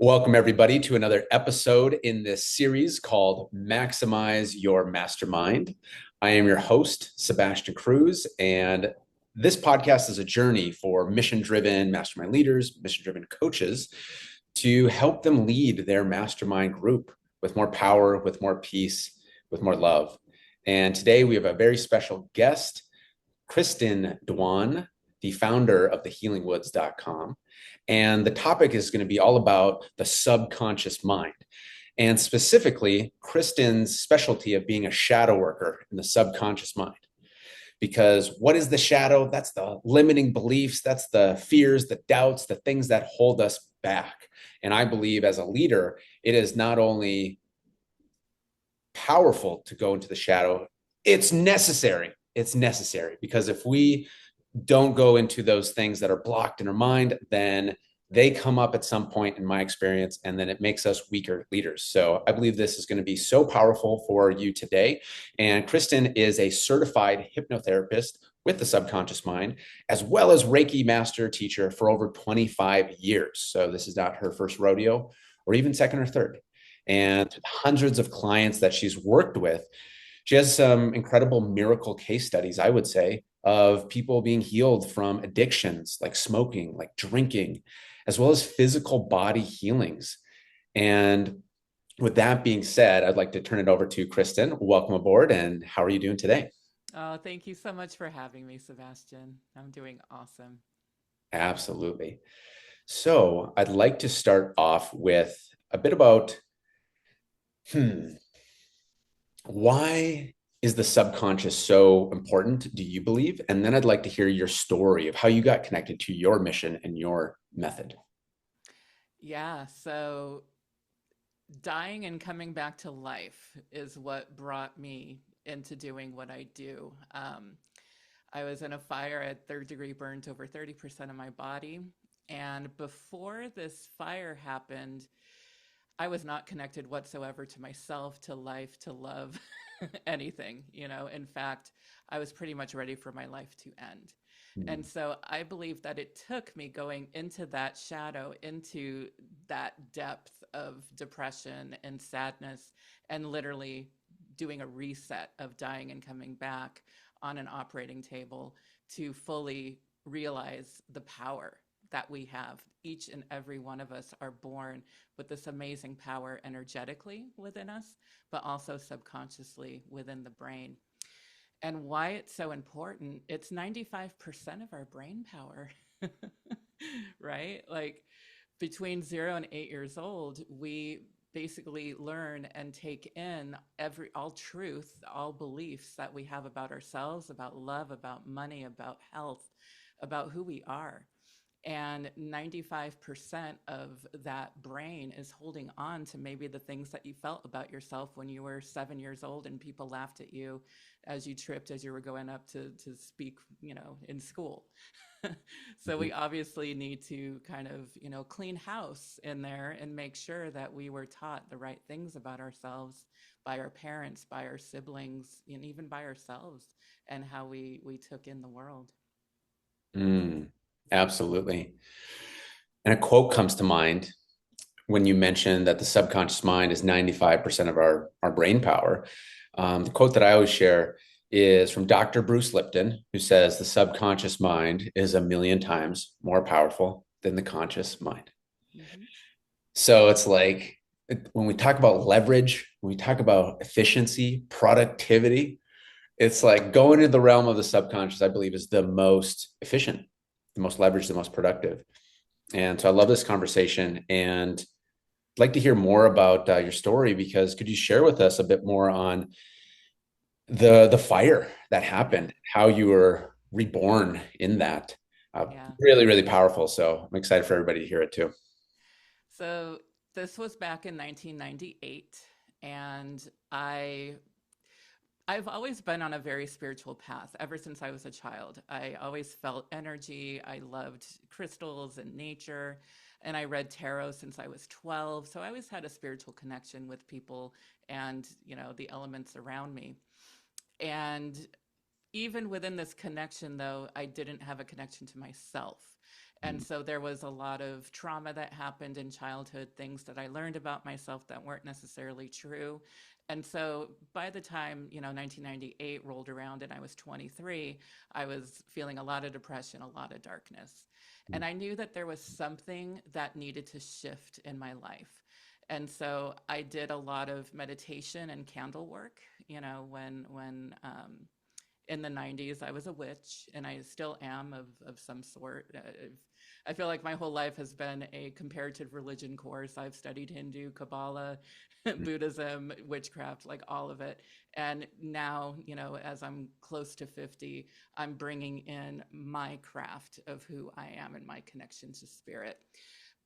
Welcome, everybody, to another episode in this series called Maximize Your Mastermind. I am your host, Sebastian Cruz, and this podcast is a journey for mission-driven mastermind leaders, mission-driven coaches to help them lead their mastermind group with more power, with more peace, with more love. And today we have a very special guest, Kristin Dwan, the founder of thehealingwoods.com. And the topic is going to be all about the subconscious mind. And specifically, Kristin's specialty of being a shadow worker in the subconscious mind. Because what is the shadow? That's the limiting beliefs, that's the fears, the doubts, the things that hold us back. And I believe as a leader, it is not only powerful to go into the shadow, it's necessary. It's necessary because if we don't go into those things that are blocked in our mind, then they come up at some point in my experience, and then it makes us weaker leaders. So I believe this is going to be so powerful for you today. And Kristin is a certified hypnotherapist with the subconscious mind, as well as Reiki master teacher for over 25 years. So this is not her first rodeo or even second or third. And hundreds of clients that she's worked with, she has some incredible miracle case studies, I would say, of people being healed from addictions like smoking, like drinking, as well as physical body healings. And with that being said, I'd like to turn it over to Kristin. Welcome aboard. And how are you doing today? Oh, thank you so much for having me, Sebastian. I'm doing awesome. Absolutely. So I'd like to start off with a bit about why is the subconscious so important, do you believe? And then I'd like to hear your story of how you got connected to your mission and your method. Yeah, so dying and coming back to life is what brought me into doing what I do. I was in a fire at third degree burns over 30% of my body. And before this fire happened, I was not connected whatsoever to myself, to life, to love, anything. In fact, I was pretty much ready for my life to end. And Mm. so I believe that it took me going into that shadow, into that depth of depression and sadness, and literally doing a reset of dying and coming back on an operating table to fully realize the power that we have. Each and every one of us are born with this amazing power energetically within us, but also subconsciously within the brain. And why it's so important, it's 95% of our brain power, right? Like between 0 and 8 years old, we basically learn and take in all truth, all beliefs that we have about ourselves, about love, about money, about health, about who we are. And 95% of that brain is holding on to maybe the things that you felt about yourself when you were 7 years old and people laughed at you as you tripped as you were going up to speak, in school. So we obviously need to kind of, clean house in there and make sure that we were taught the right things about ourselves by our parents, by our siblings, and even by ourselves, and how we took in the world. Mm, absolutely. And a quote comes to mind when you mentioned that the subconscious mind is 95% of our brain power. The quote that I always share is from Dr. Bruce Lipton, who says the subconscious mind is a million times more powerful than the conscious mind. Mm-hmm. So it's like when we talk about leverage, when we talk about efficiency, productivity, it's like going into the realm of the subconscious, I believe, is the most efficient, the most leveraged, the most productive. And so I love this conversation and I'd like to hear more about your story because could you share with us a bit more on the fire that Yeah. happened, how you were reborn in that? Yeah. Really, really powerful. So I'm excited for everybody to hear it too. So this was back in 1998, and I've always been on a very spiritual path ever since I was a child. I always felt energy. I loved crystals and nature, and I read tarot since I was 12. So I always had a spiritual connection with people and, the elements around me. And even within this connection, though, I didn't have a connection to myself. And so there was a lot of trauma that happened in childhood, things that I learned about myself that weren't necessarily true. And so by the time, 1998 rolled around and I was 23, I was feeling a lot of depression, a lot of darkness. And I knew that there was something that needed to shift in my life. And so I did a lot of meditation and candle work, when in the 90s, I was a witch, and I still am of some sort. I feel like my whole life has been a comparative religion course. I've studied Hindu, Kabbalah, Buddhism, witchcraft, like all of it. And now, as I'm close to 50, I'm bringing in my craft of who I am and my connection to spirit.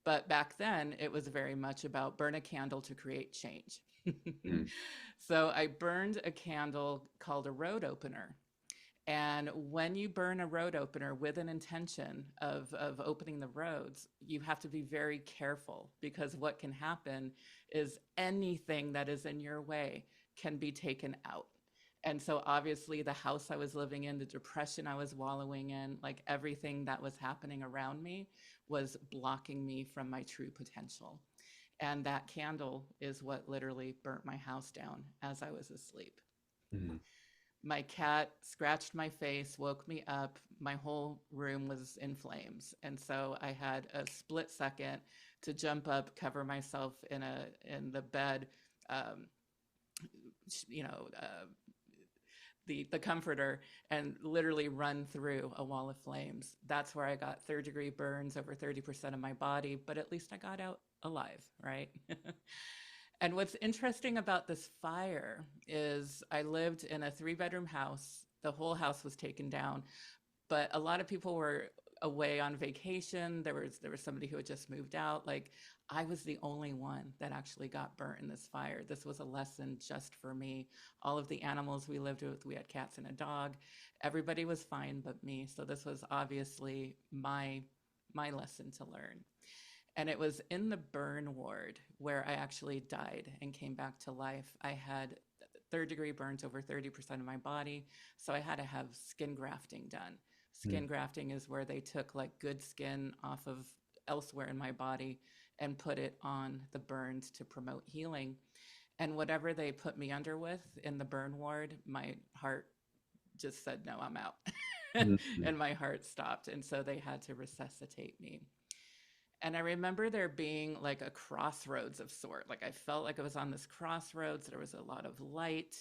But back then, it was very much about burn a candle to create change. So I burned a candle called a road opener. And when you burn a road opener with an intention of opening the roads, you have to be very careful, because what can happen is anything that is in your way can be taken out. And so obviously the house I was living in, the depression I was wallowing in, like everything that was happening around me was blocking me from my true potential. And that candle is what literally burnt my house down as I was asleep. Mm-hmm. My cat scratched my face, woke me up. My whole room was in flames. And so I had a split second to jump up, cover myself in the bed, um, you know, uh, the comforter, and literally run through a wall of flames. That's where I got third-degree burns over 30% of my body, but at least I got out alive, right? And what's interesting about this fire is I lived in a 3-bedroom house. The whole house was taken down, but a lot of people were away on vacation. There was somebody who had just moved out. Like, I was the only one that actually got burnt in this fire. This was a lesson just for me. All of the animals we lived with, we had cats and a dog. Everybody was fine but me. So this was obviously my lesson to learn. And it was in the burn ward where I actually died and came back to life. I had third-degree burns over 30% of my body, so I had to have skin grafting done. Skin grafting is where they took like good skin off of elsewhere in my body and put it on the burns to promote healing. And whatever they put me under with in the burn ward, my heart just said, no, I'm out. And my heart stopped. And so they had to resuscitate me. And I remember there being like a crossroads of sort. Like I felt like I was on this crossroads. There was a lot of light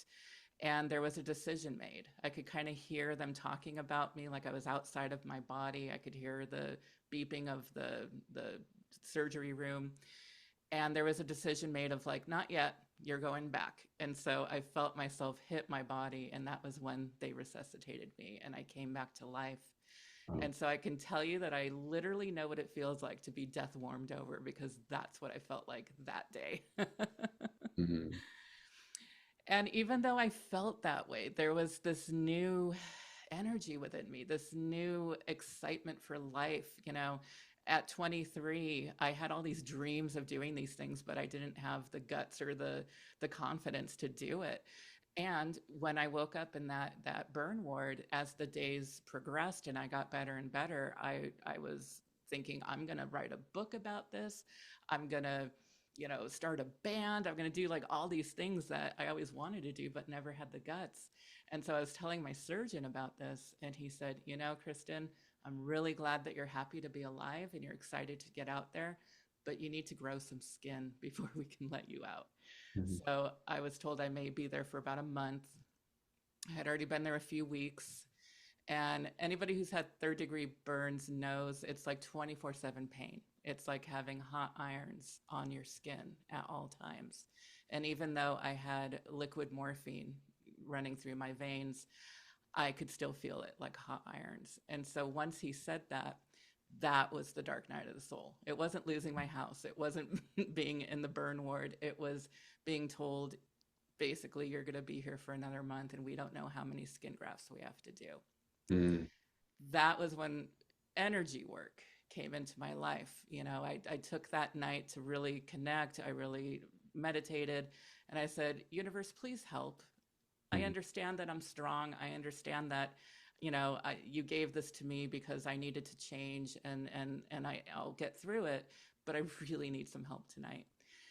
and there was a decision made. I could kind of hear them talking about me like I was outside of my body. I could hear the beeping of the surgery room. And there was a decision made of like, not yet, you're going back. And so I felt myself hit my body. And that was when they resuscitated me and I came back to life. And so I can tell you that I literally know what it feels like to be death warmed over, because that's what I felt like that day. Mm-hmm. And even though I felt that way, there was this new energy within me, this new excitement for life. At 23, I had all these dreams of doing these things, but I didn't have the guts or the confidence to do it. And when I woke up in that burn ward, as the days progressed and I got better and better, I was thinking, I'm going to write a book about this. I'm going to, start a band. I'm going to do like all these things that I always wanted to do, but never had the guts. And so I was telling my surgeon about this, and he said, Kristin, I'm really glad that you're happy to be alive and you're excited to get out there, but you need to grow some skin before we can let you out. Mm-hmm. So I was told I may be there for about a month. I had already been there a few weeks. And anybody who's had third-degree burns knows it's like 24/7 pain. It's like having hot irons on your skin at all times. And even though I had liquid morphine running through my veins, I could still feel it like hot irons. And so once he said that, that was the dark night of the soul. It wasn't losing my house. It wasn't being in the burn ward. It was being told, basically, you're going to be here for another month and we don't know how many skin grafts we have to do. That was when energy work came into my life. I took that night to really connect. I really meditated and I said, universe, please help. I understand that I'm strong. I understand that, you gave this to me because I needed to change, and I'll get through it, but I really need some help tonight.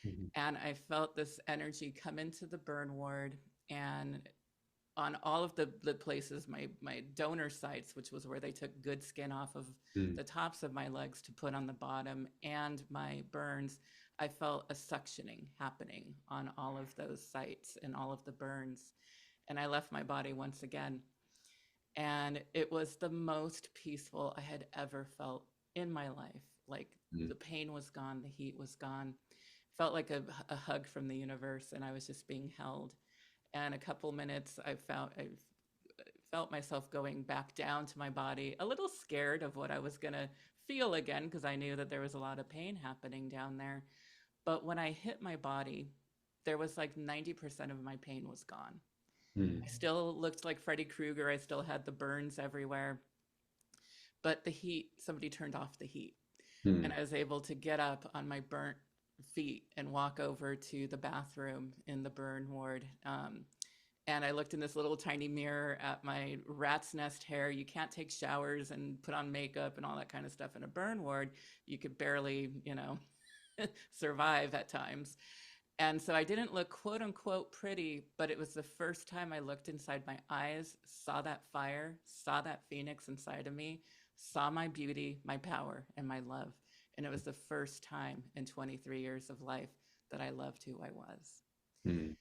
Mm-hmm. And I felt this energy come into the burn ward, and on all of the places, my donor sites, which was where they took good skin off of the tops of my legs to put on the bottom, and my burns, I felt a suctioning happening on all of those sites and all of the burns. And I left my body once again. And it was the most peaceful I had ever felt in my life. Like the pain was gone, the heat was gone. Felt like a hug from the universe, and I was just being held. And a couple minutes, I felt myself going back down to my body, a little scared of what I was going to feel again, because I knew that there was a lot of pain happening down there. But when I hit my body, there was like 90% of my pain was gone. I still looked like Freddy Krueger. I still had the burns everywhere. But the heat, somebody turned off the heat. And I was able to get up on my burnt feet and walk over to the bathroom in the burn ward. And I looked in this little tiny mirror at my rat's nest hair. You can't take showers and put on makeup and all that kind of stuff in a burn ward. You could barely, survive at times. And so I didn't look quote unquote pretty, but it was the first time I looked inside my eyes, saw that fire, saw that phoenix inside of me, saw my beauty, my power, and my love. And it was the first time in 23 years of life that I loved who I was.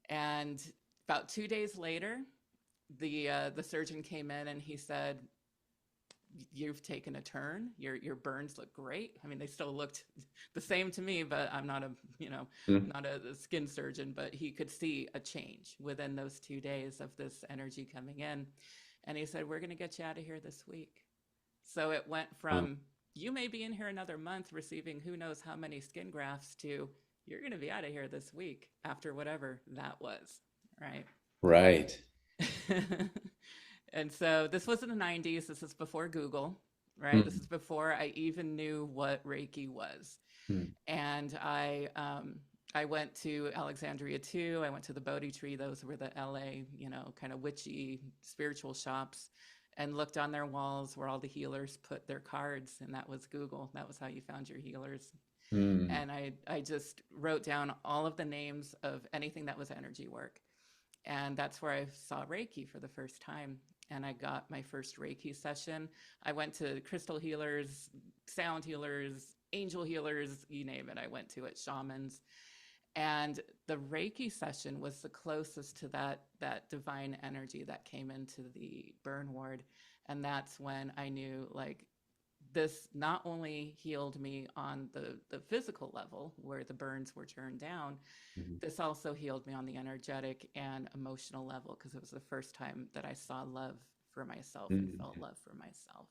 And about 2 days later, the surgeon came in and he said, "You've taken a turn. Your burns look great." I mean, they still looked the same to me, but I'm not not a skin surgeon, but he could see a change within those 2 days of this energy coming in. And he said, "We're going to get you out of here this week." So it went from, you may be in here another month receiving who knows how many skin grafts, to you're going to be out of here this week after whatever that was. Right. Right. And so this was in the 90s. This is before Google, right? This is before I even knew what Reiki was. And I went to Alexandria too. I went to the Bodhi Tree. Those were the LA, kind of witchy spiritual shops, and looked on their walls where all the healers put their cards. And that was Google. That was how you found your healers. And I just wrote down all of the names of anything that was energy work. And that's where I saw Reiki for the first time. And I got my first Reiki session. I went to crystal healers, sound healers, angel healers, you name it. I went to it, shamans. And the Reiki session was the closest to that divine energy that came into the burn ward. And that's when I knew, like, this not only healed me on the physical level where the burns were turned down, this also healed me on the energetic and emotional level, because it was the first time that I saw love for myself and felt love for myself.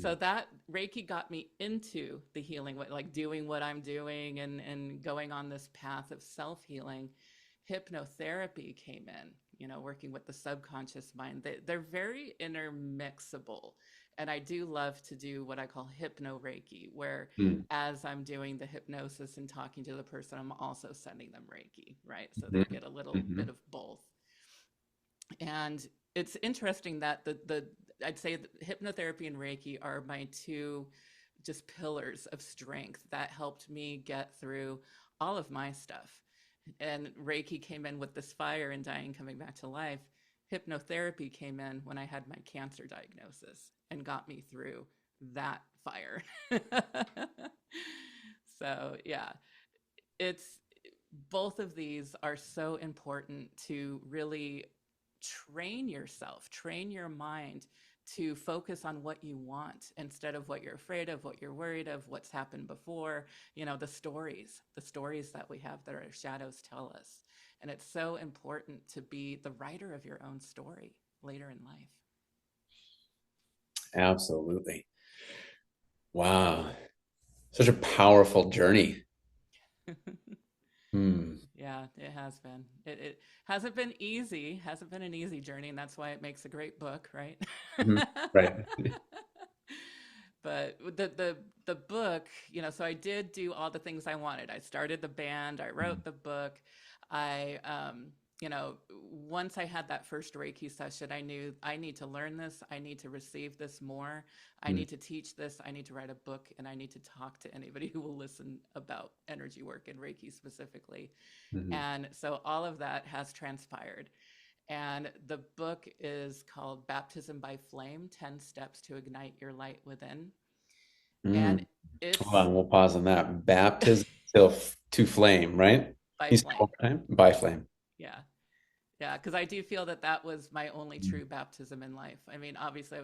So that Reiki got me into the healing, like doing what I'm doing and going on this path of self-healing. Hypnotherapy came in, working with the subconscious mind. They're very intermixable. And I do love to do what I call hypno Reiki, where as I'm doing the hypnosis and talking to the person, I'm also sending them Reiki, right? So they get a little bit of both. And it's interesting that I'd say hypnotherapy and Reiki are my two just pillars of strength that helped me get through all of my stuff. And Reiki came in with this fire and dying, coming back to life. Hypnotherapy came in when I had my cancer diagnosis and got me through that fire. So yeah, both of these are so important to really train yourself, train your mind to focus on what you want instead of what you're afraid of, what you're worried of, what's happened before, the stories that we have that our shadows tell us. And it's so important to be the writer of your own story later in life. Absolutely. Wow. Such a powerful journey. Yeah, it has been. It hasn't been easy, hasn't been an easy journey, and that's why it makes a great book, right? Right. But the book, so I did do all the things I wanted. I started the band, I wrote the book, I once I had that first Reiki session, I knew I need to learn this. I need to receive this more. I Mm, need to teach this. I need to write a book, and I need to talk to anybody who will listen about energy work and Reiki specifically. mhm, And so all of that has transpired. And the book is called Baptism by Flame 10 Steps to Ignite Your Light Within. And mm. Hold it's on, we'll pause on that. Baptism to flame, right? Can by you say it one flame. more time? By flame. Yeah. Yeah. Because I do feel that that was my only Mm, true baptism in life. I mean, obviously,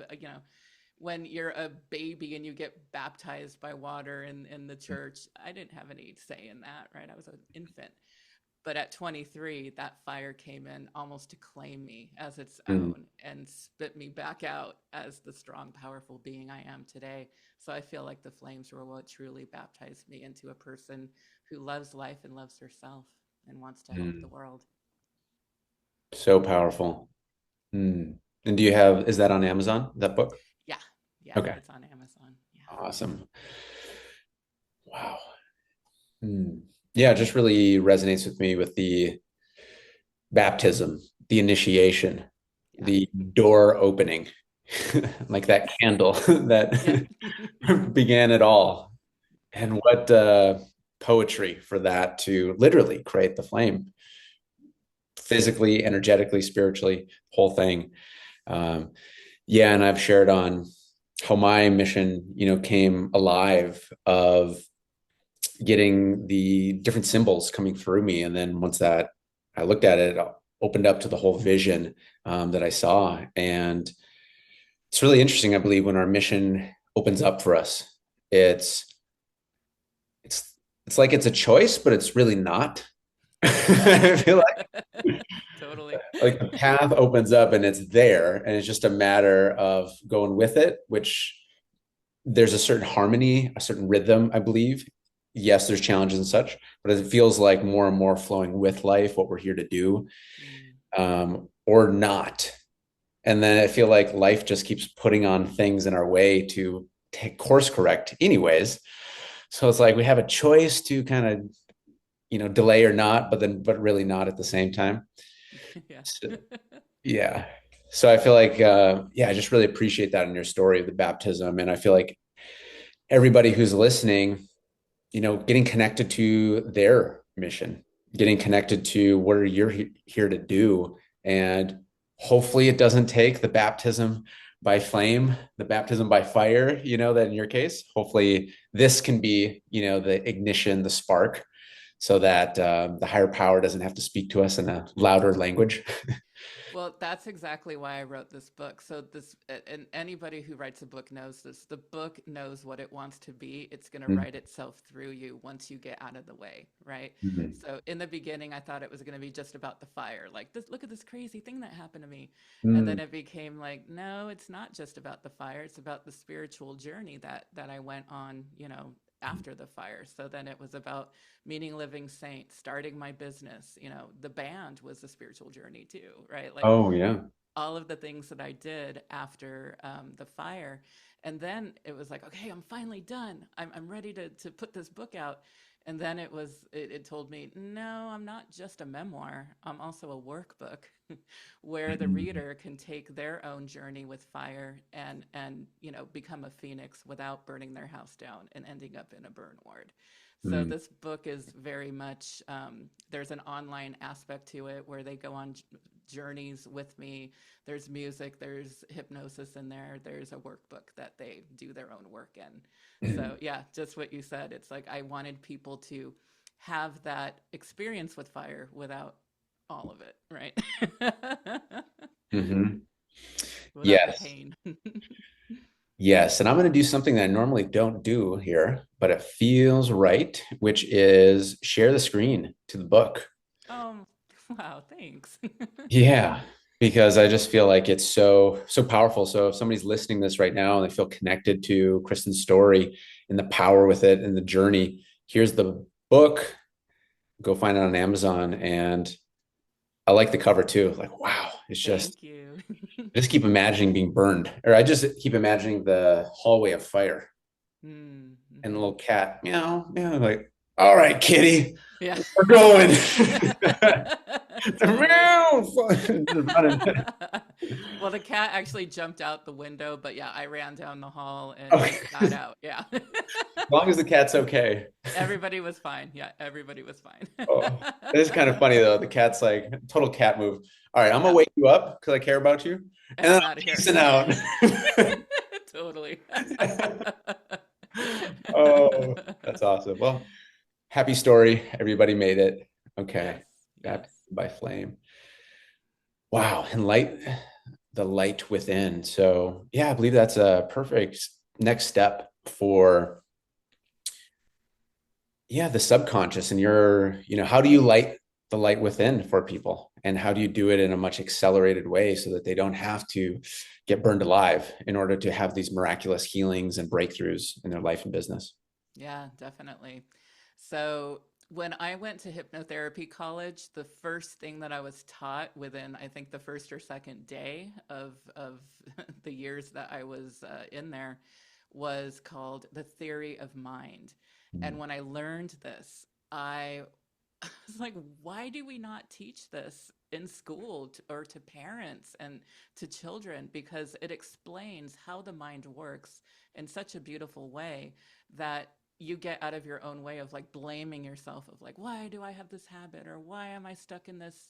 when you're a baby and you get baptized by water in the church, I didn't have any say in that, right? I was an infant. But at 23, that fire came in almost to claim me as its mm, own and spit me back out as the strong, powerful being I am today. So I feel like the flames were what truly baptized me into a person who loves life and loves herself and wants to help the mm. world. So powerful. Mm. And do you have, is that on Amazon, that book? Yeah. Yeah. Okay. It's on Amazon. Yeah. Awesome. Wow. Mm. Yeah, it just really resonates with me with the baptism, the initiation, Yeah. the door opening, like that Yes. candle Yep. that began it all. And Yep. what poetry for that to literally create the flame, physically, energetically, spiritually, whole thing. Um, yeah, and I've shared on how my mission, came alive of getting the different symbols coming through me. And then once that I looked at it, it opened up to the whole vision that I saw. And it's really interesting, I believe, when our mission opens up for us. It's it's it's like it's a choice, but it's really not. I feel Totally. like the path opens up and it's there, and it's just a matter of going with it, which there's a certain harmony, a certain rhythm, I believe. Yes, there's challenges and such, but it feels like more and more flowing with life, what we're here to do, Mm. or not. And then I feel like life just keeps putting on things in our way to take course correct, anyways. So it's like we have a choice to kind of, delay or not, but really not at the same time. Yeah. So, yeah. So I feel like, yeah, I just really appreciate that in your story of the baptism. And I feel like everybody who's listening, getting connected to their mission, getting connected to what you're here to do. And hopefully it doesn't take the baptism by flame, the baptism by fire, that in your case, hopefully this can be, the ignition, the spark, so that the higher power doesn't have to speak to us in a louder language. Well, that's exactly why I wrote this book. So and anybody who writes a book knows this. The book knows what it wants to be. It's going to write itself through you once you get out of the way, right? Mm-hmm. So in the beginning, I thought it was going to be just about the fire. Like this, look at this crazy thing that happened to me. And Mm-hmm. then it became like, no, it's not just about the fire. It's about the spiritual journey that I went on, after the fire. So then it was about meeting living saints, starting my business. The band was a spiritual journey too, right? Like Oh, yeah. all of the things that I did after the fire. And then it was like, okay, I'm finally done. I'm ready to put this book out. And then it told me, no, I'm not just a memoir. I'm also a workbook where the Mm-hmm. reader can take their own journey with fire and become a phoenix without burning their house down and ending up in a burn ward. So Mm-hmm. this book is very much there's an online aspect to it where they go on journeys with me. There's music, there's hypnosis in there, there's a workbook that they do their own work in. So yeah, just what you said. It's like I wanted people to have that experience with fire without all of it, right? Mm-hmm. Without the Yes. pain. Yes, and I'm going to do something that I normally don't do here, but it feels right, which is share the screen to the book. Oh, wow, thanks. Yeah, because I just feel like it's so powerful. So if somebody's listening to this right now and they feel connected to Kristin's story and the power with it and the journey, here's the book. Go find it on Amazon. And I like the cover too. Like, wow, it's Thank you. I just keep imagining being burned, or I just keep imagining the hallway of fire and the Mm-hmm. little cat, meow, meow, like, All right, kitty, Yeah. we're going. Totally. Running. Well, the cat actually jumped out the window, but yeah, I ran down the hall and Okay. got out. Yeah. As long as the cat's okay. Everybody was fine. Yeah, everybody was fine. Oh, it is kind of funny though. The cat's like total cat move. All right, I'm gonna Yeah, wake you up because I care about you, and and then I'm I'm out of here. peacing out. Totally. Oh, that's awesome. Well, happy story. Everybody made it. Yes, Okay. yes. Baptized by flame. Wow. And light, the light within. So, yeah, I believe that's a perfect next step for, yeah, the subconscious. And how do you light the light within for people? And how do you do it in a much accelerated way so that they don't have to get burned alive in order to have these miraculous healings and breakthroughs in their life and business? Yeah, definitely. So when I went to hypnotherapy college, the first thing that I was taught within, I think, the first or second day of the years that I was in there was called the theory of mind. And when I learned this, I I was like, why do we not teach this in school or to parents and to children? Because it explains how the mind works in such a beautiful way that you get out of your own way of like blaming yourself of like, why do I have this habit, or why am I stuck in this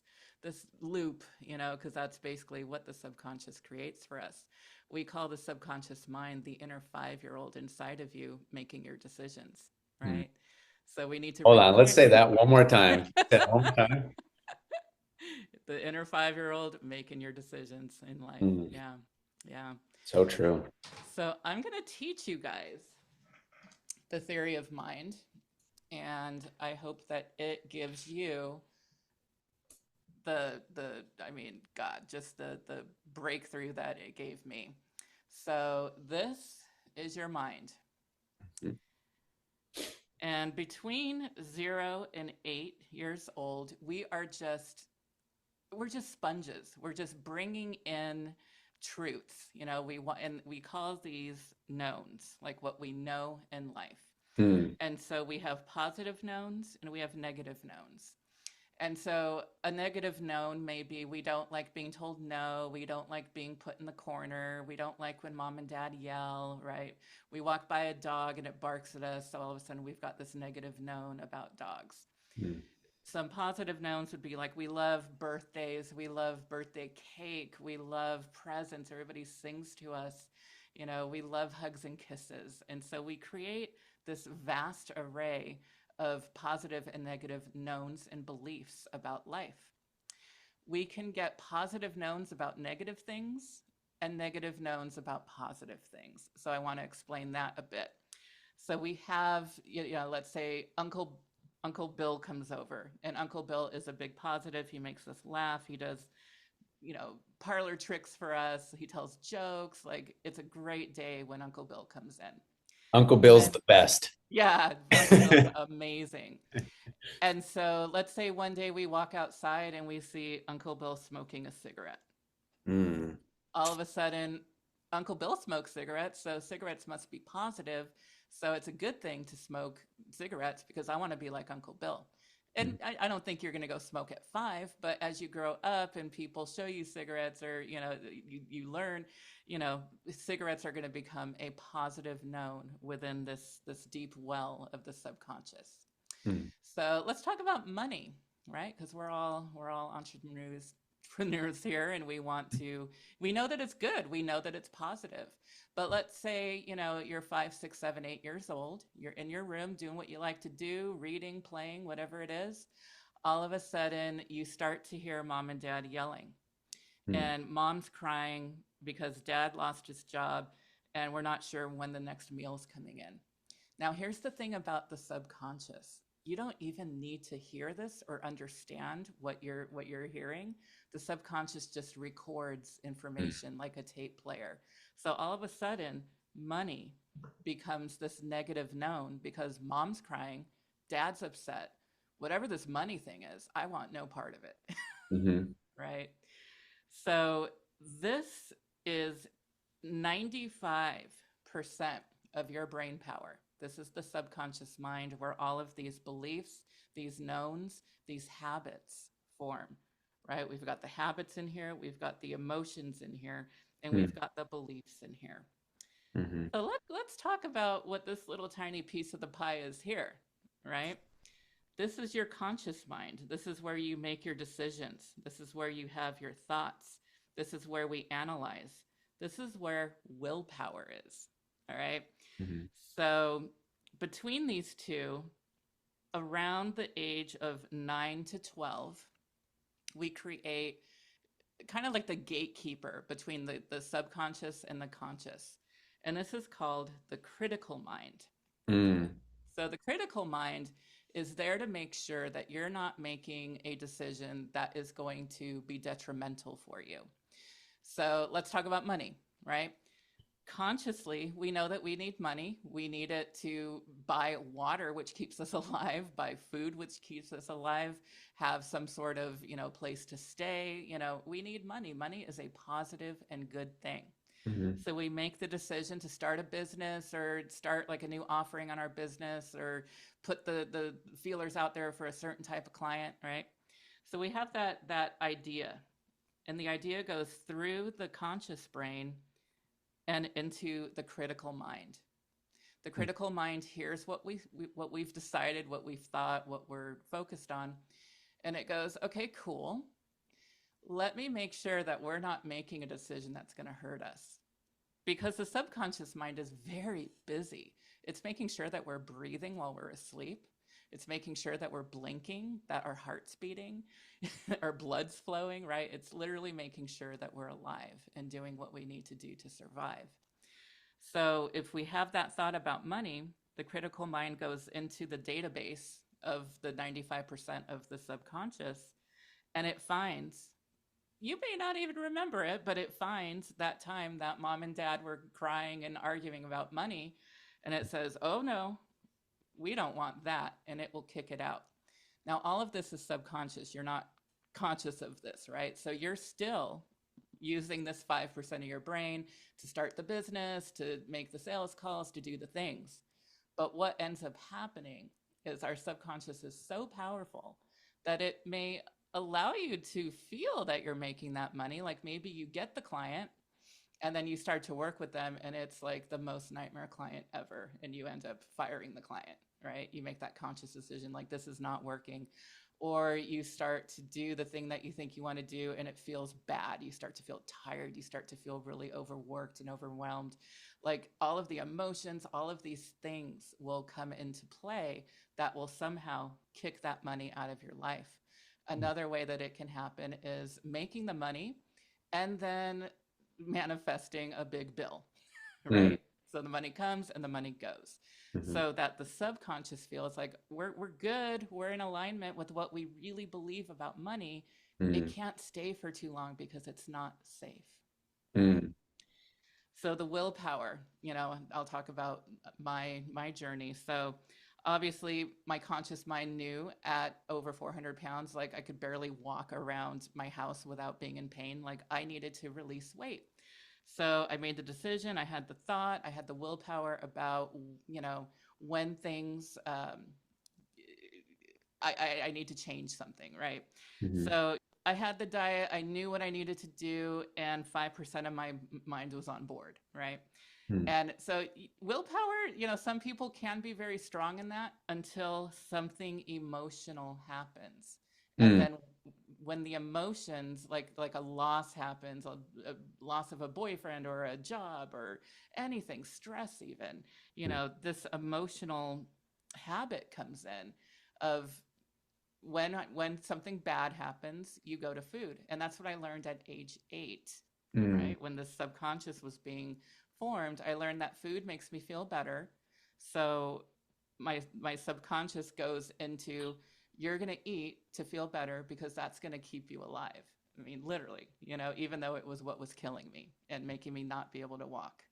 loop, because that's basically what the subconscious creates for us. We call the subconscious mind the inner 5-year-old inside of you making your decisions, Hmm. right? So we need to Hold on. Let's retrain say that one more time. Say that one more time. the inner 5-year-old making your decisions in life. Hmm. Yeah. Yeah. So true. So I'm going to teach you guys the theory of mind, and I hope that it gives you God, just the breakthrough that it gave me. So this is your mind. And between 0 and 8 years old, we're just sponges. We're just bringing in truths. We want, and we call these knowns, like what we know in life. Hmm. And so we have positive knowns and we have negative knowns. And so a negative known may be we don't like being told no, we don't like being put in the corner, we don't like when mom and dad yell, right? We walk by a dog and it barks at us, so all of a sudden we've got this negative known about dogs. Hmm. Some positive nouns would be like we love birthdays, we love birthday cake, we love presents, everybody sings to us, we love hugs and kisses. And so we create this vast array of positive and negative knowns and beliefs about life. We can get positive knowns about negative things and negative knowns about positive things. So I want to explain that a bit. So we have, let's say Uncle Bill comes over, and Uncle Bill is a big positive. He makes us laugh. He does, parlor tricks for us. He tells jokes. Like, it's a great day when Uncle Bill comes in. Uncle And Bill's then, the best. yeah, Uncle Bill's amazing. And so let's say one day we walk outside and we see Uncle Bill smoking a cigarette. Hmm. All of a sudden, Uncle Bill smokes cigarettes, so cigarettes must be positive. So it's a good thing to smoke cigarettes because I want to be like Uncle Bill. And I don't think you're going to go smoke at 5, but as you grow up and people show you cigarettes, or you learn, cigarettes are going to become a positive known within this deep well of the subconscious. Hmm. So let's talk about money, right? Because we're all entrepreneurs here, and we know that it's good, we know that it's positive. But let's say you're 5, 6, 7, 8 years old, you're in your room doing what you like to do, reading, playing, whatever it is. All of a sudden you start to hear mom and dad yelling, Hmm. and mom's crying because dad lost his job and we're not sure when the next meal's coming in. Now, here's the thing about the subconscious. You don't even need to hear this or understand what you're hearing. The subconscious just records Hmm. information like a tape player. So all of a sudden, money becomes this negative known because mom's crying, dad's upset. Whatever this money thing is, I want no part of it. Hmm. Right? So this is 95% of your brain power. This is the subconscious mind where all of these beliefs, these knowns, these habits form, right? We've got the habits in here, we've got the emotions in here, and we've got the beliefs in here. Mm-hmm. So let's talk about what this little tiny piece of the pie is here, right? This is your conscious mind. This is where you make your decisions. This is where you have your thoughts. This is where we analyze. This is where willpower is. All right. Mm-hmm. So between these two, around the age of 9 to 12, we create kind of like the gatekeeper between the subconscious and the conscious. And this is called the critical mind. Mm. So the critical mind is there to make sure that you're not making a decision that is going to be detrimental for you. So let's talk about money, right? Consciously, we know that we need money. We need it to buy water, which keeps us alive, buy food, which keeps us alive, have some sort of, place to stay. We need money. Money is a positive and good thing. Mm-hmm. So we make the decision to start a business or start like a new offering on our business or put the feelers out there for a certain type of client, right? So we have that idea, and the idea goes through the conscious brain and into the critical mind. The critical mind hears what we've decided, what we've thought, what we're focused on, and it goes, okay, cool. Let me make sure that we're not making a decision that's going to hurt us. Because the subconscious mind is very busy. It's making sure that we're breathing while we're asleep. It's making sure that we're blinking, that our heart's beating, our blood's flowing, right? It's literally making sure that we're alive and doing what we need to do to survive. So if we have that thought about money, the critical mind goes into the database of the 95% of the subconscious, and it finds, you may not even remember it, but it finds that time that mom and dad were crying and arguing about money, and it says, oh no, we don't want that, and it will kick it out. Now, all of this is subconscious. You're not conscious of this, right? So you're still using this 5% of your brain to start the business, to make the sales calls, to do the things. But what ends up happening is our subconscious is so powerful that it may allow you to feel that you're making that money. Like maybe you get the client and then you start to work with them and it's like the most nightmare client ever. And you end up firing the client, right? You make that conscious decision, like this is not working. Or you start to do the thing that you think you want to do and it feels bad. You start to feel tired. You start to feel really overworked and overwhelmed. Like all of the emotions, all of these things will come into play that will somehow kick that money out of your life. Another way that it can happen is making the money and then manifesting a big bill, right? So the money comes and the money goes. Mm-hmm. So that the subconscious feels like we're good, we're in alignment with what we really believe about money. It can't stay for too long because it's not safe. So the willpower, I'll talk about my journey. So obviously my conscious mind knew at over 400 pounds, like I could barely walk around my house without being in pain. Like I needed to release weight. So I made the decision, I had the thought, I had the willpower about, when things, I need to change something, right? Mm-hmm. So I had the diet, I knew what I needed to do, and 5% of my mind was on board, right? And so willpower, some people can be very strong in that until something emotional happens. And then when the emotions, like a loss happens, a loss of a boyfriend or a job or anything, stress even, this emotional habit comes in of when something bad happens, you go to food. And that's what I learned at age 8, right? When the subconscious was being formed, I learned that food makes me feel better. So my subconscious goes into, you're going to eat to feel better because that's going to keep you alive. I mean, literally, even though it was what was killing me and making me not be able to walk.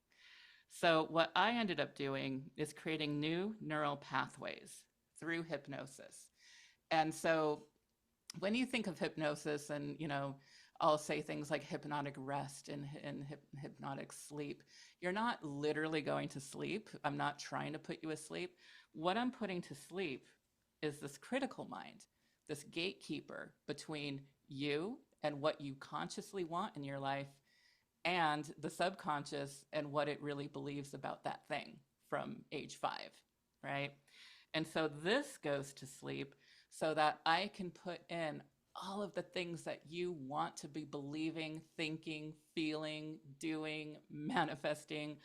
So what I ended up doing is creating new neural pathways through hypnosis. And so when you think of hypnosis and, I'll say things like hypnotic rest and hypnotic sleep. You're not literally going to sleep. I'm not trying to put you asleep. What I'm putting to sleep is this critical mind, this gatekeeper between you and what you consciously want in your life and the subconscious and what it really believes about that thing from age 5, right? And so this goes to sleep so that I can put in all of the things that you want to be believing, thinking, feeling, doing, manifesting,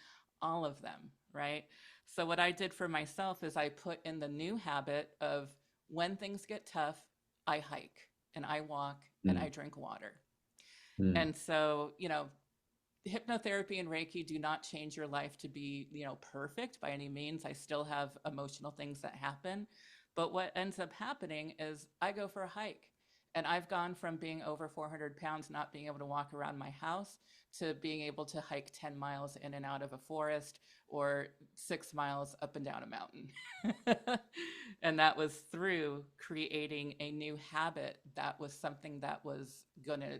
all of them, right? So what I did for myself is I put in the new habit of when things get tough, I hike and I walk and I Mm, drink water. mm, And so, hypnotherapy and Reiki do not change your life to be, perfect by any means. I still have emotional things that happen. But what ends up happening is I go for a hike. And I've gone from being over 400 pounds, not being able to walk around my house, to being able to hike 10 miles in and out of a forest or 6 miles up and down a mountain. And that was through creating a new habit that was something that was going to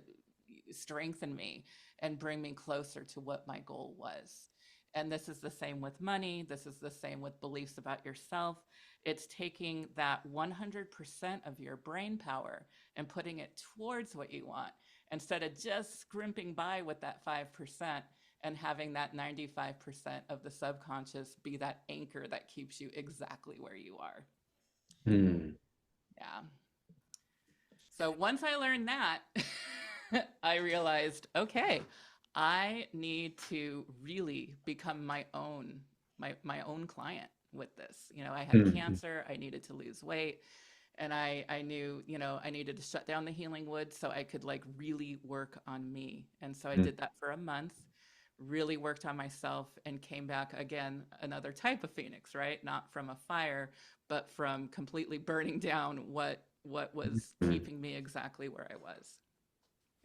strengthen me and bring me closer to what my goal was. And this is the same with money. This is the same with beliefs about yourself. It's taking that 100% of your brain power and putting it towards what you want instead of just scrimping by with that 5% and having that 95% of the subconscious be that anchor that keeps you exactly where you are. mm, Yeah. So once I learned that, I realized, okay, I need to really become my own client with this. I had mm, cancer, I needed to lose weight, and I knew, I needed to shut down the healing wood so I could like really work on me. And so I mm. did that for a month, really worked on myself and came back again another type of phoenix, right? Not from a fire, but from completely burning down what was Mm, keeping me exactly where I was.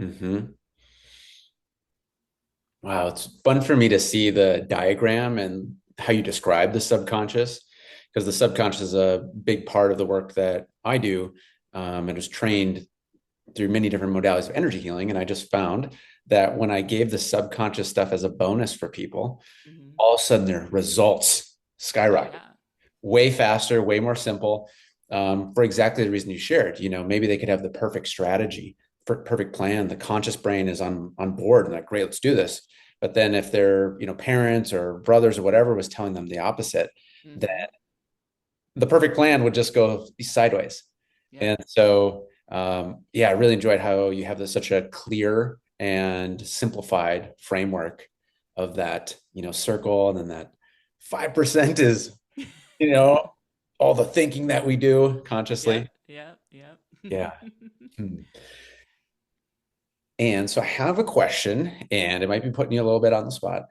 mhm. Wow, it's fun for me to see the diagram and how you describe the subconscious, because the subconscious is a big part of the work that I do, and was trained through many different modalities of energy healing. And I just found that when I gave the subconscious stuff as a bonus for people, Hmm. all of a sudden their results Oh skyrocket yeah. way faster, way more simple, for exactly the reason you shared. Maybe they could have the perfect strategy, perfect plan. The conscious brain is on board and like, great, let's do this. But then if their parents or brothers or whatever was telling them the opposite, then Hmm. the perfect plan would just go sideways. Yep. And so, yeah, I really enjoyed how you have this such a clear and simplified framework of that, circle, and then that 5% is, you know, all the thinking that we do Yep. consciously. Yep. Yep. Yeah. Hmm. And so I have a question, and it might be putting you a little bit on the spot.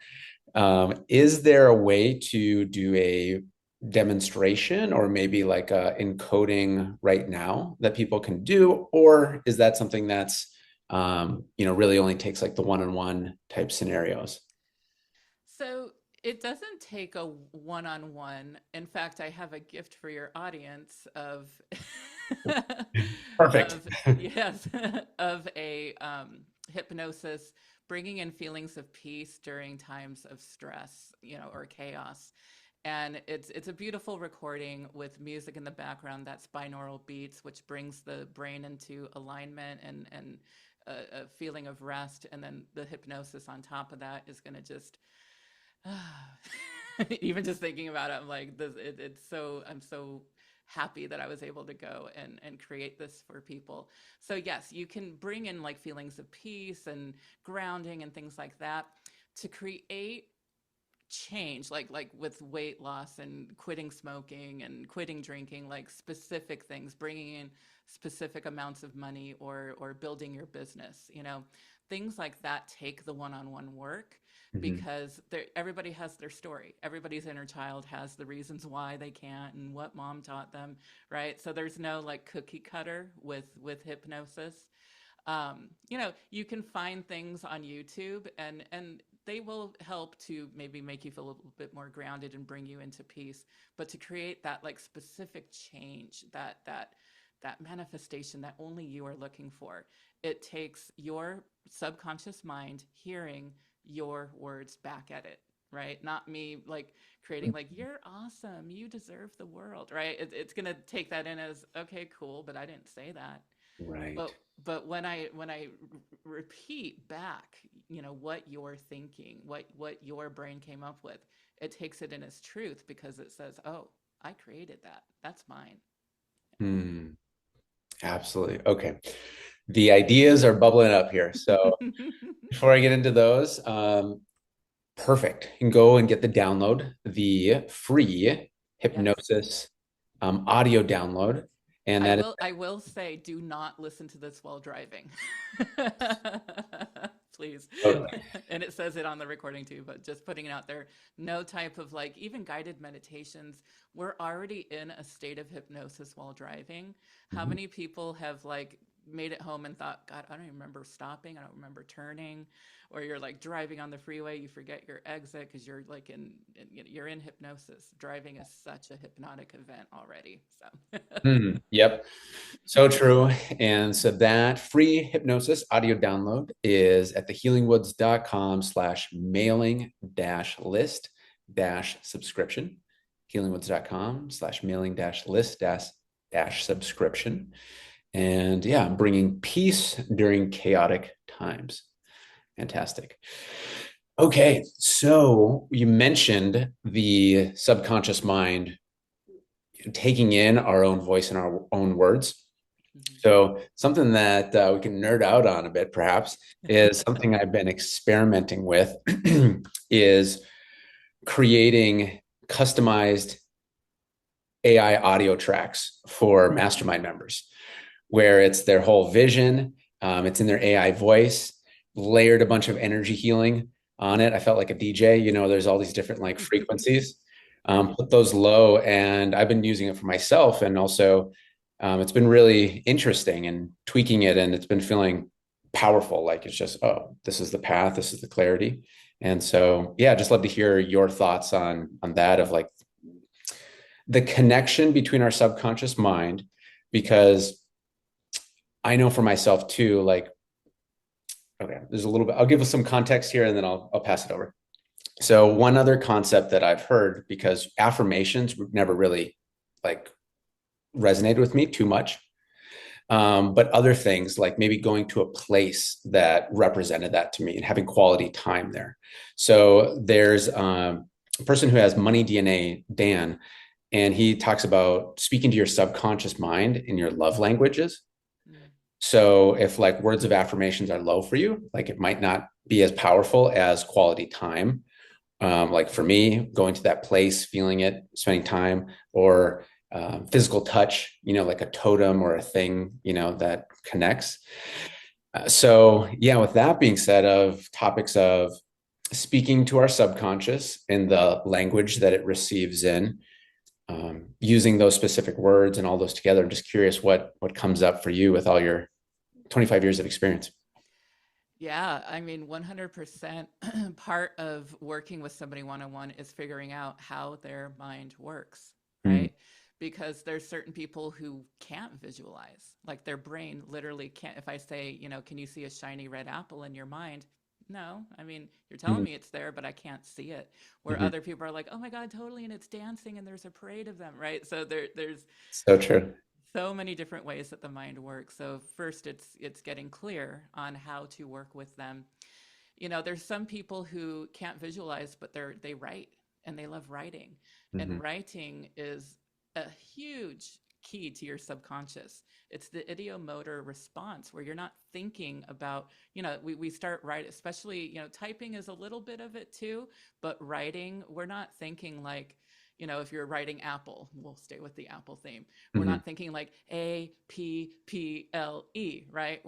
Is there a way to do a demonstration or maybe like a encoding right now that people can do? Or is that something that's, really only takes like the one-on-one type scenarios? So it doesn't take a one-on-one. In fact, I have a gift for your audience of Perfect. of yes, of a hypnosis bringing in feelings of peace during times of stress, or chaos. And it's a beautiful recording with music in the background that's binaural beats, which brings the brain into alignment and a feeling of rest. And then the hypnosis on top of that is going to just even just thinking about it, I'm like, I'm so happy that I was able to go and create this for people. So yes, you can bring in like feelings of peace and grounding and things like that to create change, like with weight loss and quitting smoking and quitting drinking, like specific things, bringing in specific amounts of money or building your business, things like that take the one-on-one work Mhm. because everybody has their story. Everybody's inner child has the reasons why they can't and what mom taught them, right? So there's no like cookie cutter with hypnosis. You can find things on YouTube and they will help to maybe make you feel a little bit more grounded and bring you into peace. But to create that like specific change, that manifestation that only you are looking for. It takes your subconscious mind hearing your words back at it, right? Not me like creating like, you're awesome, you deserve the world, right? It's going to take that in as, okay, cool, but I didn't say that. Right. But when I repeat back, what you're thinking, what your brain came up with, it takes it in as truth because it says, oh, I created that, that's mine. Hmm. Absolutely. Okay. The ideas are bubbling up here. So before I get into those, perfect. You can go and get the download, the free Yes. hypnosis audio download. And that is I will say, do not listen to this while driving. Please. totally. And it says it on the recording too, but just putting it out there, no type of like even guided meditations. We're already in a state of hypnosis while driving. How Mhm. many people have like made it home and thought, God, I don't even remember stopping. I don't remember turning. Or you're like driving on the freeway, you forget your exit because you're like you're in hypnosis. Driving is such a hypnotic event already. So Yep. So true. And so that free hypnosis audio download is at thehealingwoods.com/mailing list subscription. Healingwoods.com/mailing list subscription. And yeah, bringing peace during chaotic times. Fantastic. Okay. So you mentioned the subconscious mind taking in our own voice and our own words. So something that we can nerd out on a bit, perhaps, is something I've been experimenting with is creating customized AI audio tracks for Mastermind members, where it's their whole vision, it's in their AI voice, layered a bunch of energy healing on it. I felt like a DJ, there's all these different like frequencies. Right. Put those low, and I've been using it for myself, and also it's been really interesting and tweaking it, and it's been feeling powerful. Like it's just, oh, this is the path, this is the clarity. And so, yeah, just love to hear your thoughts on that of like the connection between our subconscious mind, because I know for myself too, like, okay, there's a little bit, I'll give us some context here and then I'll pass it over. So one other concept that I've heard, because affirmations never really like resonated with me too much. But other things like maybe going to a place that represented that to me and having quality time there. So there's a person who has Money DNA, Dan, and he talks about speaking to your subconscious mind in your love languages. Mm. So if like words of affirmations are low for you, like it might not be as powerful as quality time. Like for me, going to that place, feeling it, spending time, or physical touch, like a totem or a thing, that connects. So yeah, with that being said, of topics of speaking to our subconscious in the language that it receives in, using those specific words and all those together. I'm just curious what comes up for you with all your 25 years of experience. Yeah, I mean, 100% part of working with somebody one-on-one is figuring out how their mind works, Mm, right? Because there's certain people who can't visualize, like their brain literally can't. If I say, can you see a shiny red apple in your mind? No, I mean, you're telling mm, me it's there, but I can't see it. Where mhm. other people are like, oh my God, totally, and it's dancing and there's a parade of them, right? So there's So true. so many different ways that the mind works. So first it's getting clear on how to work with them. There's some people who can't visualize, but they write and they love writing. Hmm. And writing is a huge key to your subconscious. It's the ideomotor response where you're not thinking about, we start writing, especially, typing is a little bit of it too, but writing, we're not thinking like, if you're writing Apple, we'll stay with the Apple theme. We're Hmm. not thinking like APPLE, right?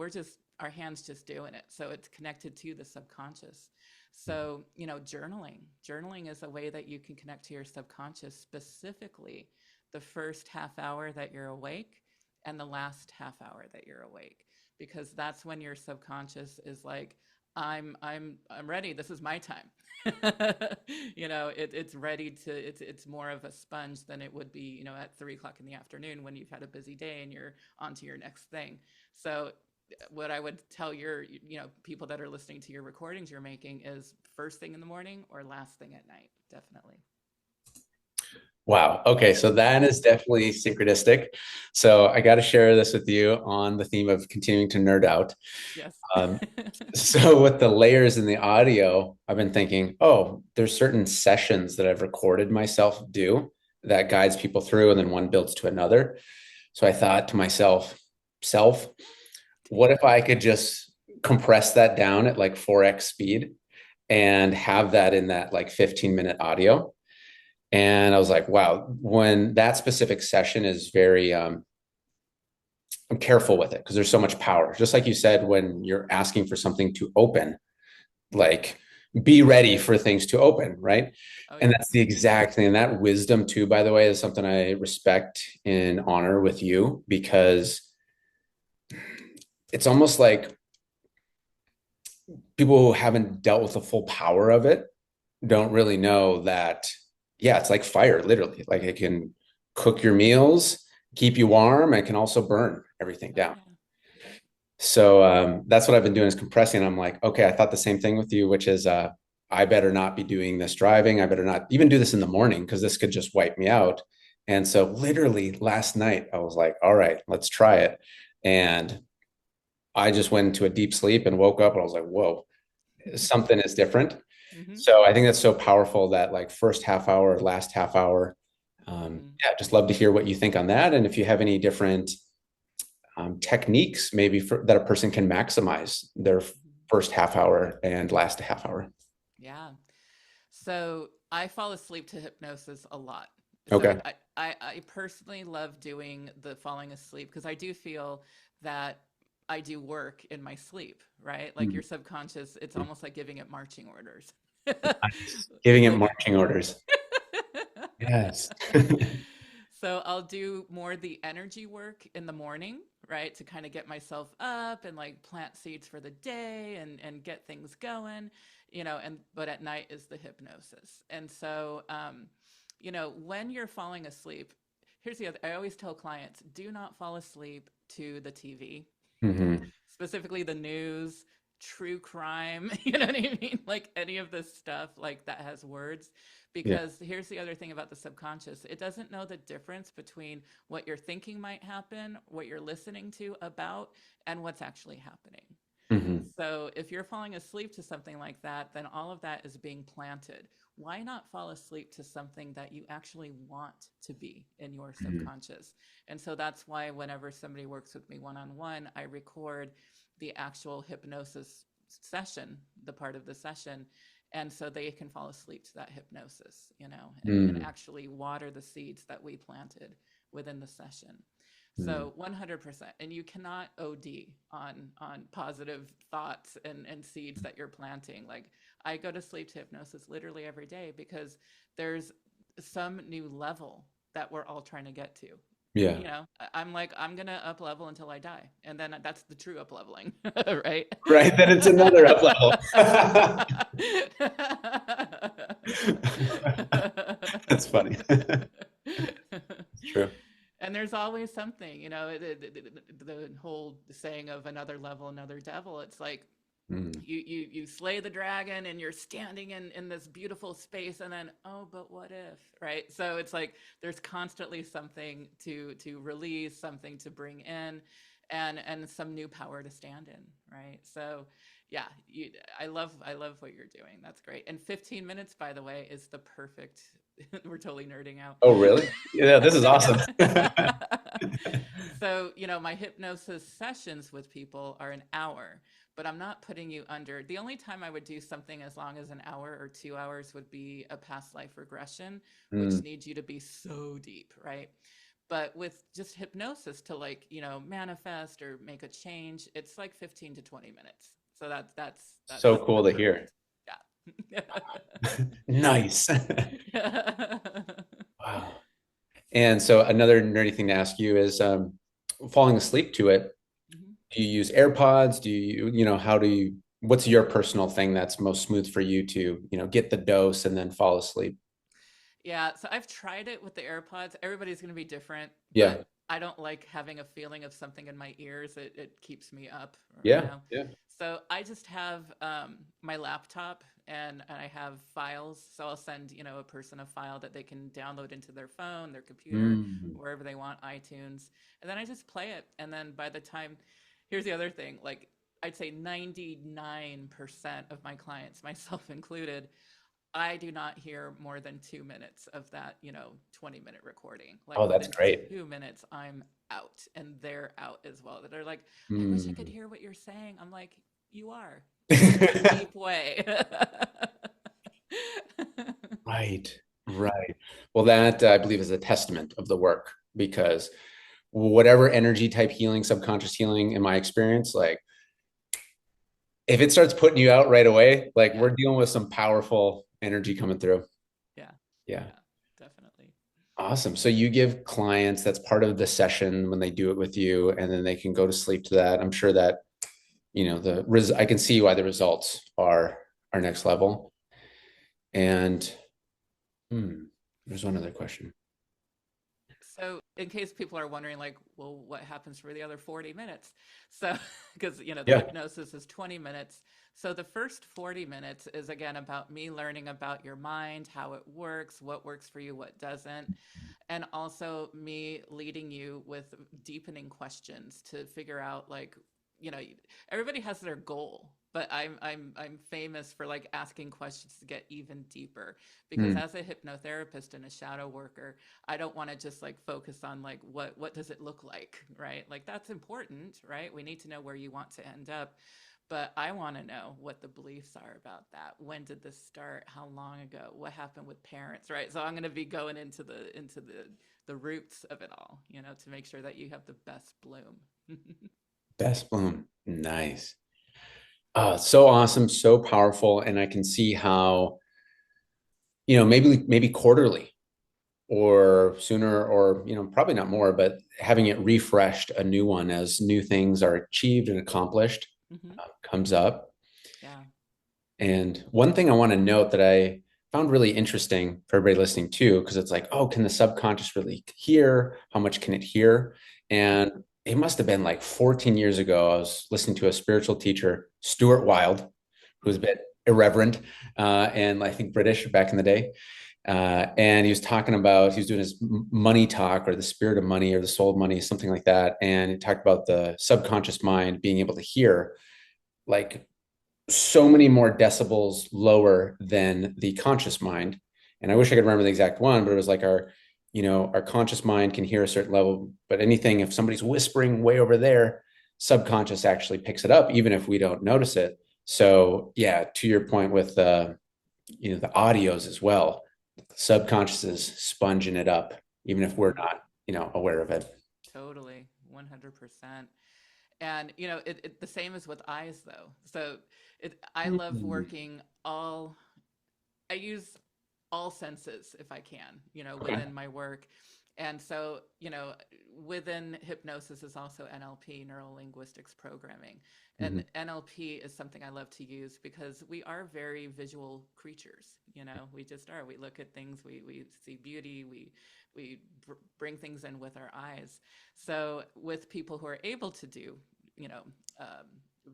Our hands just doing it. So it's connected to the subconscious. So, journaling is a way that you can connect to your subconscious, specifically the first half hour that you're awake and the last half hour that you're awake, because that's when your subconscious is like, I'm ready. This is my time. It's ready to, it's more of a sponge than it would be, at 3 o'clock in the afternoon when you've had a busy day and you're on to your next thing. So what I would tell your, people that are listening to your recordings you're making is first thing in the morning or last thing at night, definitely. Wow. Okay. So that is definitely synchronistic. So I got to share this with you on the theme of continuing to nerd out. Yes. Um, so with the layers in the audio, I've been thinking, oh, there's certain sessions that I've recorded myself do that guides people through, and then one builds to another. So I thought to myself, what if I could just compress that down at like 4x speed and have that in that like 15-minute audio? And I was like, wow, when that specific session is very, I'm careful with it because there's so much power. Just like you said, when you're asking for something to open, like be ready for things to open, right? Oh, And yes. that's the exact thing. And that wisdom too, by the way, is something I respect and honor with you, because it's almost like people who haven't dealt with the full power of it don't really know that, yeah, it's like fire, literally. Like it can cook your meals, keep you warm, and it can also burn everything Oh, down. yeah. So that's what I've been doing, is compressing. I'm like, okay, I thought the same thing with you, which is I better not be doing this driving. I better not even do this in the morning because this could just wipe me out. And so literally last night, I was like, all right, let's try it. And I just went into a deep sleep and woke up and I was like, whoa, something is different. Mm-hmm. So I think that's so powerful, that like first half hour, last half hour. Mm-hmm. Yeah, just love to hear what you think on that. And if you have any different techniques, maybe that a person can maximize their first half hour and last half hour. Yeah. So I fall asleep to hypnosis a lot. So Okay. I personally love doing the falling asleep because I do feel that I do work in my sleep, right? Like your subconscious, it's almost like giving it marching orders. Nice. Giving it Like marching orders. Yes. so I'll do more the energy work in the morning, right? To kind of get myself up and like plant seeds for the day and get things going, and but at night is the hypnosis. And so when you're falling asleep, here's the other, I always tell clients, do not fall asleep to the TV, Hmm. specifically the news, true crime, you know what I mean? Like any of this stuff like that has words. Yeah. Because here's the other thing about the subconscious, it doesn't know the difference between what you're thinking might happen, what you're listening to about, and what's actually happening. Hmm. So if you're falling asleep to something like that, then all of that is being planted. Why not fall asleep to something that you actually want to be in your Hmm. subconscious? And so that's why whenever somebody works with me one on one, I record the actual hypnosis session, the part of the session. And so they can fall asleep to that hypnosis, and Mm. actually water the seeds that we planted within the session. Mm. So 100%, and you cannot OD on positive thoughts and seeds that you're planting. Like I go to sleep to hypnosis literally every day because there's some new level that we're all trying to get to. Yeah. I'm like, I'm gonna up level until I die, and then that's the true up leveling, right? Right. Then it's another up level. That's funny. It's true. And there's always something, the whole saying of another level, another devil. It's like Mm. you slay the dragon and you're standing in this beautiful space, and then, oh, but what if, right? So it's like there's constantly something to release, something to bring in, and some new power to stand in, right? So yeah, I love what you're doing. That's great. And 15 minutes, by the way, is the perfect. We're totally nerding out. Oh, really? Yeah, this is awesome. So, my hypnosis sessions with people are an hour, but I'm not putting you under. The only time I would do something as long as an hour or 2 hours would be a past life regression, which Mm. needs you to be so deep, right? But with just hypnosis to like, manifest or make a change, it's like 15 to 20 minutes. So that's So the cool to hear. perfect. Yeah. Nice. Wow. And so another nerdy thing to ask you is falling asleep to it. Mhm. Do you use AirPods? How do you? What's your personal thing that's most smooth for you to, get the dose and then fall asleep? Yeah, so I've tried it with the AirPods. Everybody's going to be different, Yeah. but I don't like having a feeling of something in my ears. It keeps me up, Yeah. Yeah. So I just have my laptop and I have files. So I'll send, a person a file that they can download into their phone, their computer, Mm. wherever they want, iTunes. And then I just play it. And then by the time, here's the other thing, like I'd say 99% of my clients, myself included, I do not hear more than 2 minutes of that, 20-minute recording. Like Oh, that's within great. 2 minutes, I'm out and they're out as well. They're like, I wish I could Mm. hear what you're saying. I'm like, you are in a deep way. Right. Right. Well, that I believe is a testament of the work because whatever energy type healing, subconscious healing, in my experience, like if it starts putting you out right away, like Yeah, we're dealing with some powerful energy coming through. yeah, Yeah. yeah, definitely. Awesome. So you give clients that's part of the session when they do it with you, and then they can go to sleep to that. I'm sure that, I can see why the results are next level. And there's one other question. So, in case people are wondering, like, well, what happens for the other 40 minutes? So, because, the Yeah. hypnosis is 20 minutes. So, the first 40 minutes is again about me learning about your mind, how it works, what works for you, what doesn't. And also me leading you with deepening questions to figure out, like, you know, everybody has their goal, but I'm famous for like asking questions to get even deeper because Mm. as a hypnotherapist and a shadow worker, I don't want to just like focus on like what does it look like, right? Like that's important, right? We need to know where you want to end up, but I want to know what the beliefs are about that. When did this start? How long ago? What happened with parents, right? So I'm going to be going into the roots of it all, to make sure that you have the best bloom. Best bloom. Nice. So awesome, so powerful. And I can see how, maybe quarterly or sooner or, probably not more, but having it refreshed, a new one as new things are achieved and accomplished, Hmm. comes up. Yeah. And one thing I want to note that I found really interesting for everybody listening too, because it's like, oh, can the subconscious really hear? How much can it hear? And it must have been like 14 years ago. I was listening to a spiritual teacher, Stuart Wilde, who's a bit irreverent and I think British back in the day. And he was talking about, he was doing his money talk or the spirit of money or the soul of money, something like that. And he talked about the subconscious mind being able to hear like so many more decibels lower than the conscious mind. And I wish I could remember the exact one, but it was like our conscious mind can hear a certain level, but anything, if somebody's whispering way over there, subconscious actually picks it up, even if we don't notice it. So yeah, to your point with the audios as well, subconscious is sponging it up, even if we're Hmm. not, aware of it. Totally. 100%. And the same as with eyes though. So I love Mm. working I use all senses if I can, Okay. within my work. And so, within hypnosis is also NLP, neuro linguistics programming. Mhm. And NLP is something I love to use because we are very visual creatures. We just are. We look at things, we see beauty, we bring things in with our eyes. So, with people who are able to do, you know,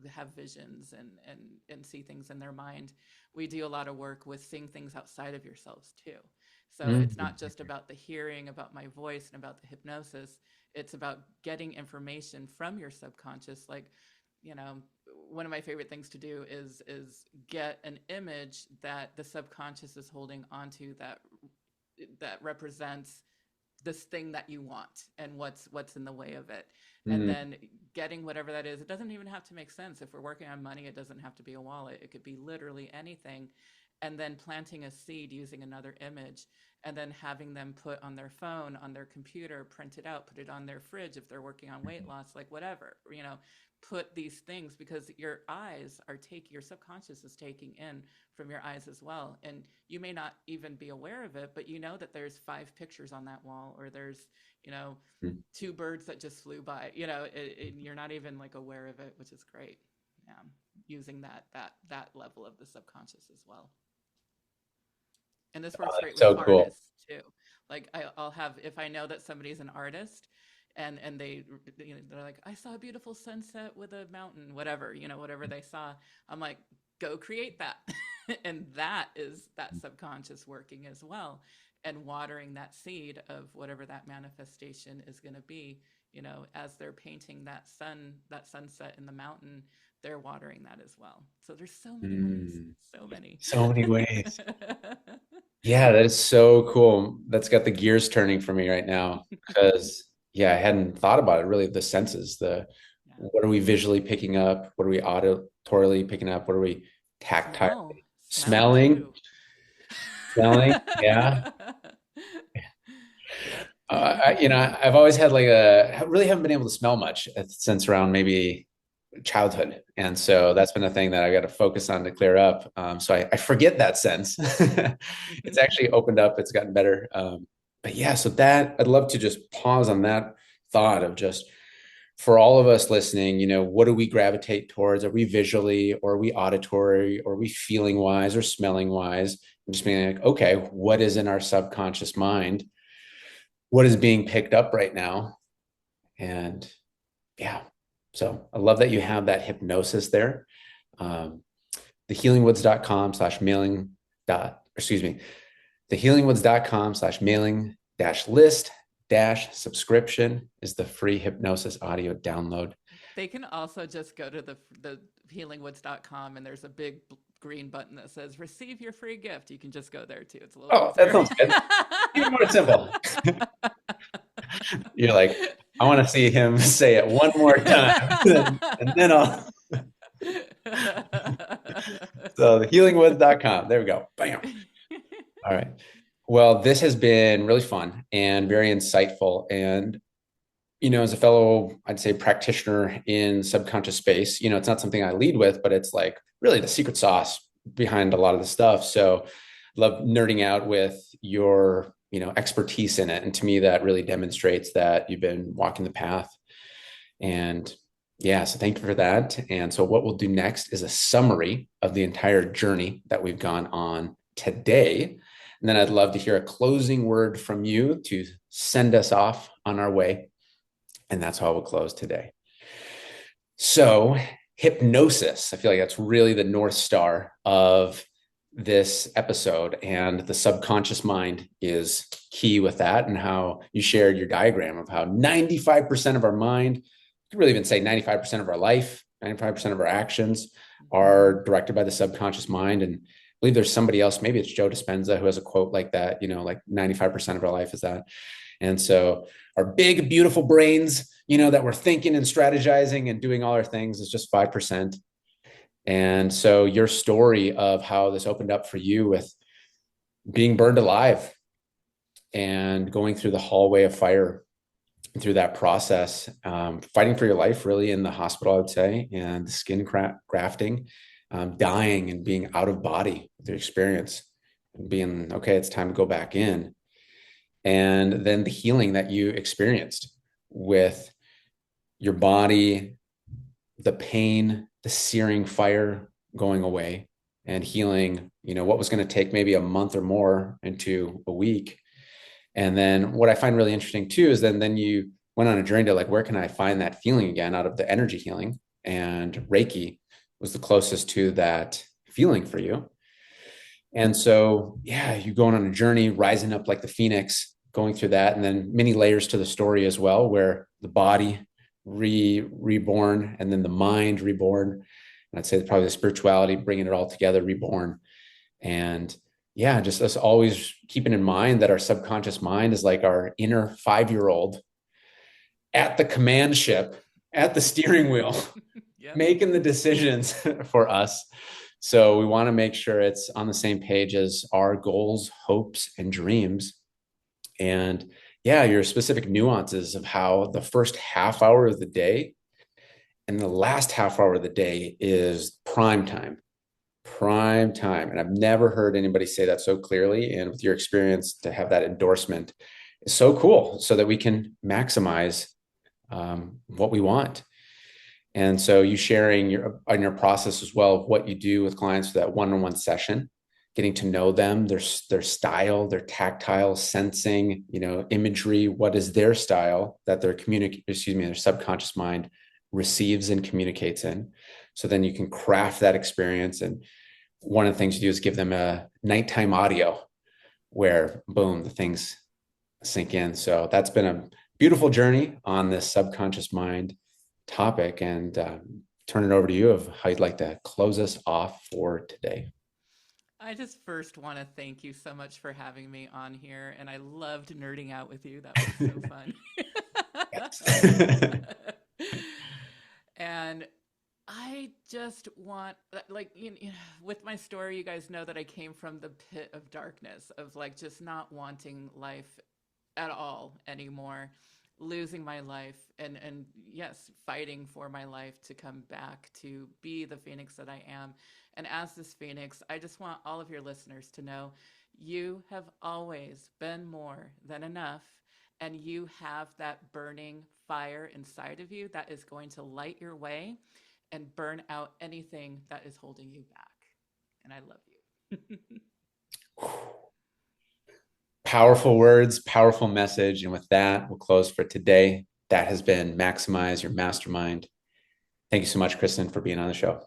have visions and see things in their mind, we do a lot of work with seeing things outside of yourselves too. So it's Mhm. not just about the hearing, about my voice, and about the hypnosis. It's about getting information from your subconscious. Like, you know, one of my favorite things to do is get an image that the subconscious is holding onto that represents this thing that you want and what's in the way of it, and Mhm. then getting whatever that is. It doesn't even have to make sense. If we're working on money, it doesn't have to be a wallet, it could be literally anything, and then planting a seed using another image, and then having them put on their phone, on their computer, print it out, put it on their fridge if they're working on weight loss, like whatever, put these things, because your subconscious is taking in from your eyes as well. And you may not even be aware of it, but you know that there's 5 pictures on that wall, or there's, you know, Mhm. 2 birds that just flew by, and you're not even like aware of it, which is great. Yeah, using that level of the subconscious as well. And this works great with So cool. artists too. Like I'll have, if I know that somebody's an artist and they, you know, they're like, I saw a beautiful sunset with a mountain, whatever, you know, whatever they saw. I'm like, go create that. And that is that subconscious working as well, and watering that seed of whatever that manifestation is going to be. You know, as they're painting that sunset in the mountain, they're watering that as well. So there's so many ways, Mm, so many. so many ways. Yeah, that is so cool. That's got the gears turning for me right now because yeah, I hadn't thought about it really. The senses, the Yeah. what are we visually picking up? What are we auditorily picking up? What are we tactile Smell smelling? too. Smelling? Yeah. Yep. I've always had I really haven't been able to smell much since around maybe childhood. And so that's been a thing that I got to focus on to clear up. So I forget that sense. It's actually opened up, it's gotten better. But yeah, so that I'd love to just pause on that thought of just for all of us listening, what do we gravitate towards? Are we visually, or are we auditory, or are we feeling wise or smelling wise? And just being like, okay, what is in our subconscious mind? What is being picked up right now? And yeah, so I love that you have that hypnosis there. Um, thehealingwoods.com/mailing dot, excuse me, thehealingwoods.com/mailing dash list dash subscription is the free hypnosis audio download. They can also just go to the healingwoods.com, and there's a big green button that says receive your free gift. You can just go there too. It's a little That easier. sounds good. Even more simple. You're like, I want to see him say it one more time, and then I'll. So thehealingwoods.com. There we go. Bam. All right. Well, this has been really fun and very insightful. And, as a fellow, I'd say practitioner in subconscious space, it's not something I lead with, but it's like really the secret sauce behind a lot of the stuff. So love nerding out with your, expertise in it. And to me, that really demonstrates that you've been walking the path. And yeah, so thank you for that. And so what we'll do next is a summary of the entire journey that we've gone on today. And then I'd love to hear a closing word from you to send us off on our way. And that's how we'll close today. So hypnosis, I feel like that's really the North Star of this episode, and the subconscious mind is key with that, and how you shared your diagram of how 95% of our mind, you could really even say 95% of our life, 95% of our actions are directed by the subconscious mind. And I believe there's somebody else, maybe it's Joe Dispenza, who has a quote like that, like 95% of our life is that. And so our big, beautiful brains, that we're thinking and strategizing and doing all our things is just 5%. And so your story of how this opened up for you with being burned alive and going through the hallway of fire, through that process, fighting for your life really in the hospital, I would say, and the skin grafting, dying and being out of body with your experience, and being, okay, it's time to go back in. And then the healing that you experienced with your body, the pain, the searing fire going away, and healing, what was going to take maybe a month or more into a week. And then what I find really interesting too is then you went on a journey to like, where can I find that feeling again out of the energy healing? And Reiki was the closest to that feeling for you. And so, yeah, you going on a journey, rising up like the phoenix, going through that, and then many layers to the story as well, where the body reborn, and then the mind reborn. And I'd say probably the spirituality, bringing it all together, reborn. And yeah, just us always keeping in mind that our subconscious mind is like our inner 5-year-old at the command ship, at the steering wheel, yep, making the decisions for us. So we want to make sure it's on the same page as our goals, hopes, and dreams. And yeah, your specific nuances of how the first half hour of the day and the last half hour of the day is prime time. And I've never heard anybody say that so clearly. And with your experience, to have that endorsement is so cool, so that we can maximize what we want. And so you sharing your on your process as well of what you do with clients for that one-on-one session, getting to know them, their style, their tactile sensing, imagery, what is their style that their subconscious mind receives and communicates in. So then you can craft that experience. And one of the things you do is give them a nighttime audio where boom, the things sink in. So that's been a beautiful journey on this subconscious mind topic, and turn it over to you of how you'd like to close us off for today. I just first want to thank you so much for having me on here, and I loved nerding out with you. That was so fun. And I just want, like, with my story, you guys know that I came from the pit of darkness of like just not wanting life at all anymore, losing my life, and yes, fighting for my life to come back to be the phoenix that I am. And as this phoenix, I just want all of your listeners to know you have always been more than enough, and you have that burning fire inside of you that is going to light your way and burn out anything that is holding you back. And I love you. Powerful words, powerful message. And with that, we'll close for today. That has been Maximize Your Mastermind. Thank you so much, Kristin, for being on the show.